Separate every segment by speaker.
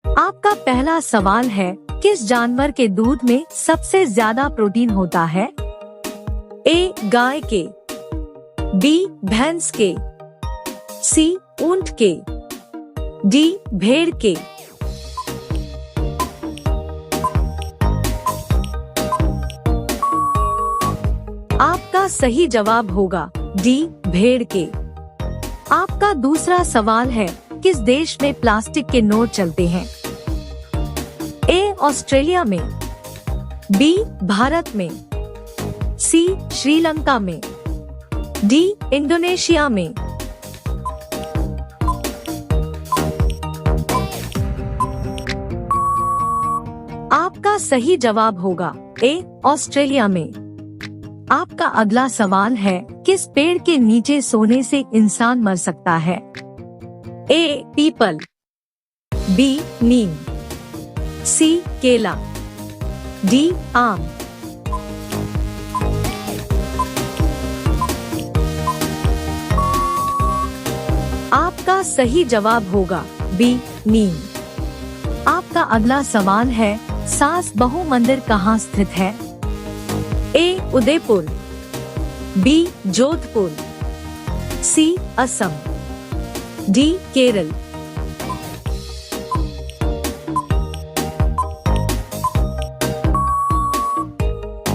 Speaker 1: आपका पहला सवाल है, किस जानवर के दूध में सबसे ज्यादा प्रोटीन होता है? ए गाय के, बी भैंस के, सी ऊंट के, डी भेड़ के। आपका सही जवाब होगा डी भेड़ के। आपका दूसरा सवाल है, किस देश में प्लास्टिक के नोट चलते हैं? ए ऑस्ट्रेलिया में, बी भारत में, सी श्रीलंका में, डी इंडोनेशिया में। आपका सही जवाब होगा ए ऑस्ट्रेलिया में। आपका अगला सवाल है, किस पेड़ के नीचे सोने से इंसान मर सकता है? ए पीपल, बी नीम, सी केला, डी आम। आपका सही जवाब होगा बी नीम। आपका अगला सवाल है, सास बहू मंदिर कहाँ स्थित है? ए उदयपुर, बी जोधपुर, सी असम, डी केरल।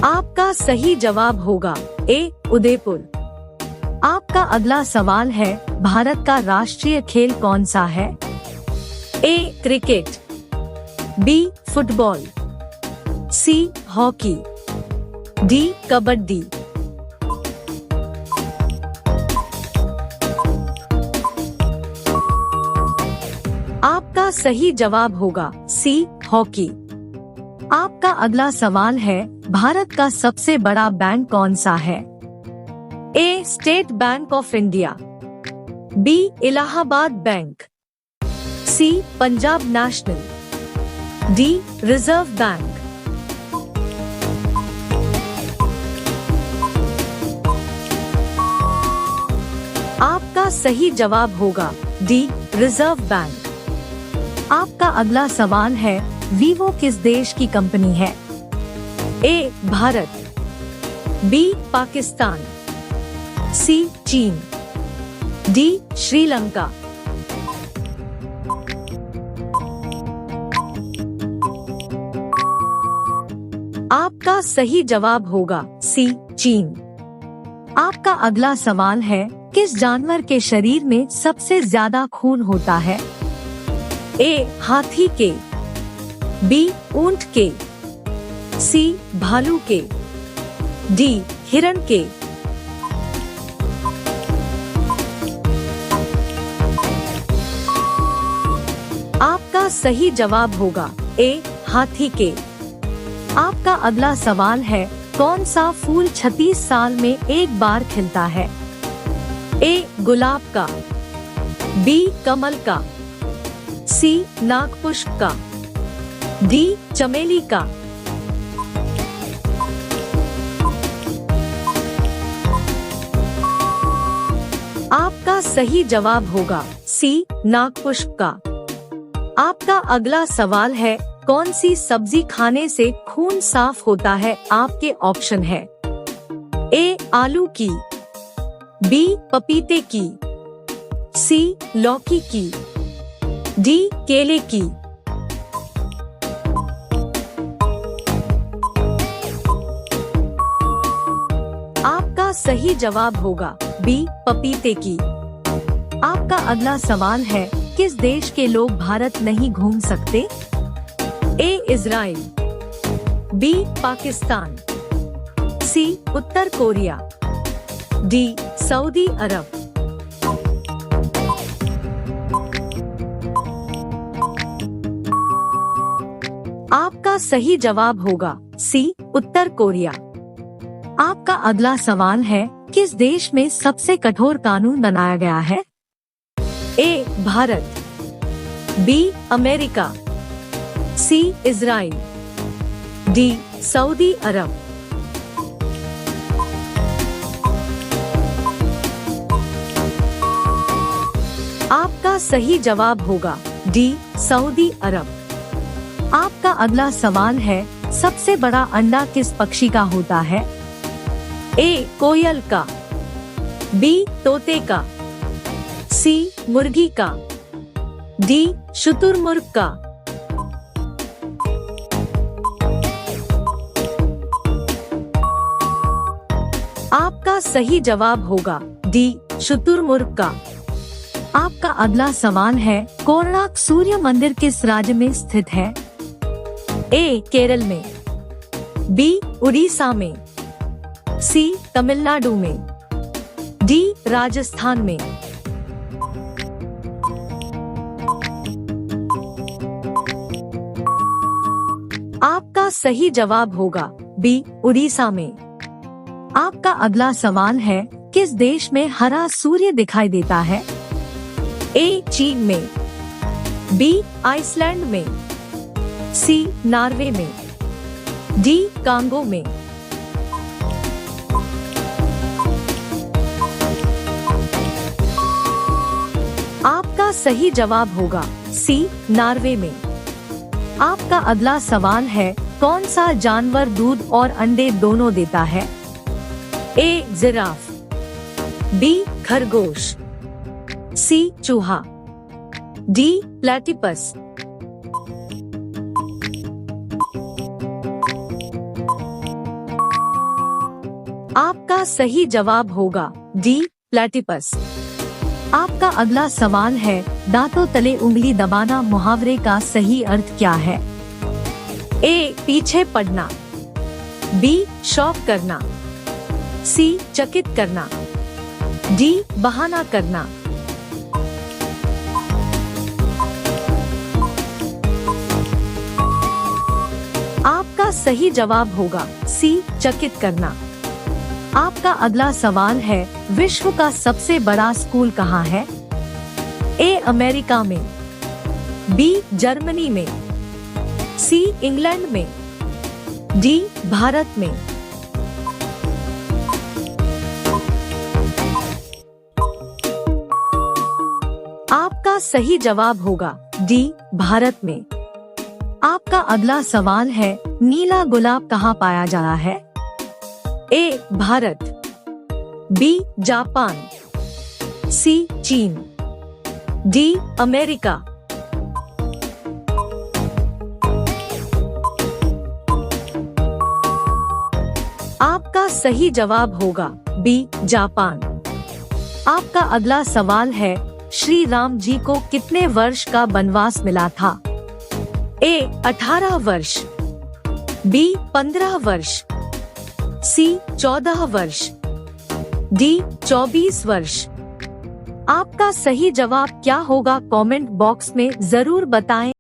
Speaker 1: आपका सही जवाब होगा ए उदयपुर। आपका अगला सवाल है, भारत का राष्ट्रीय खेल कौन सा है? A cricket, B football, C hockey, D kabaddi. आपका सही जवाब होगा सी हॉकी। आपका अगला सवाल है, भारत का सबसे बड़ा बैंक कौन सा है? A State Bank of India, B Allahabad Bank, C Punjab National, D Reserve Bank. आपका सही जवाब होगा डी रिजर्व बैंक। आपका अगला सवाल है, वीवो किस देश की कंपनी है? ए भारत, बी पाकिस्तान, सी चीन, डी श्रीलंका। आपका सही जवाब होगा सी चीन। आपका अगला सवाल है, किस जानवर के शरीर में सबसे ज्यादा खून होता है? ए हाथी के, बी ऊंट के, सी भालू के, डी हिरण के। आपका सही जवाब होगा ए हाथी के। आपका अगला सवाल है, कौन सा फूल 36 साल में एक बार खिलता है? ए गुलाब का, बी कमल का, सी नागपुष्प का, डी चमेली का। आपका सही जवाब होगा सी नागपुष्प का। आपका अगला सवाल है, कौन सी सब्जी खाने से खून साफ होता है? आपके ऑप्शन है, ए आलू की, बी पपीते की, सी लौकी की, डी केले की। आपका सही जवाब होगा बी पपीते की। आपका अगला सवाल है, किस देश के लोग भारत नहीं घूम सकते? ए इजराइल, बी पाकिस्तान, सी उत्तर कोरिया, डी सऊदी अरब। आपका सही जवाब होगा सी उत्तर कोरिया। आपका अगला सवाल है, किस देश में सबसे कठोर कानून बनाया गया है? A Bharat, B America, C Israel, D सऊदी अरब। आपका सही जवाब होगा डी सऊदी अरब। आपका अगला सवाल है, सबसे बड़ा अंडा किस पक्षी का होता है? ए कोयल का, बी तोते का, सी मुर्गी का, डी शुतुरमुर्ग का। आपका सही जवाब होगा डी शुतुरमुर्ग का। आपका अगला सवाल है, कोणार्क सूर्य मंदिर किस राज्य में स्थित है? ए केरल में, बी उड़ीसा में, सी तमिलनाडु में, डी राजस्थान में। आपका सही जवाब होगा बी उड़ीसा में। आपका अगला सवाल है, किस देश में हरा सूर्य दिखाई देता है? ए चीन में, बी आइसलैंड में, सी नॉर्वे में, डी कांगो में। आपका सही जवाब होगा सी नॉर्वे में। आपका अगला सवाल है, कौन सा जानवर दूध और अंडे दोनों देता है? ए जिराफ, बी खरगोश, सी चूहा, डी प्लेटिपस। आपका सही जवाब होगा डी प्लेटिपस। आपका अगला सवाल है, दांतों तले उंगली दबाना मुहावरे का सही अर्थ क्या है? ए पीछे पड़ना, बी शौक करना, सी चकित करना, डी बहाना करना। आपका सही जवाब होगा सी चकित करना। आपका अगला सवाल है, विश्व का सबसे बड़ा स्कूल कहाँ है? ए अमेरिका में, बी जर्मनी में, सी इंग्लैंड में, डी भारत में। आपका सही जवाब होगा डी भारत में। आपका अगला सवाल है, नीला गुलाब कहाँ पाया जाता है? ए भारत, बी जापान, सी चीन, डी अमेरिका। आपका सही जवाब होगा बी जापान। आपका अगला सवाल है, श्री राम जी को कितने वर्ष का वनवास मिला था? ए 18 वर्ष, बी 15 वर्ष, सी 14 वर्ष, डी 24 वर्ष। आपका सही जवाब क्या होगा? कमेंट बॉक्स में जरूर बताएं।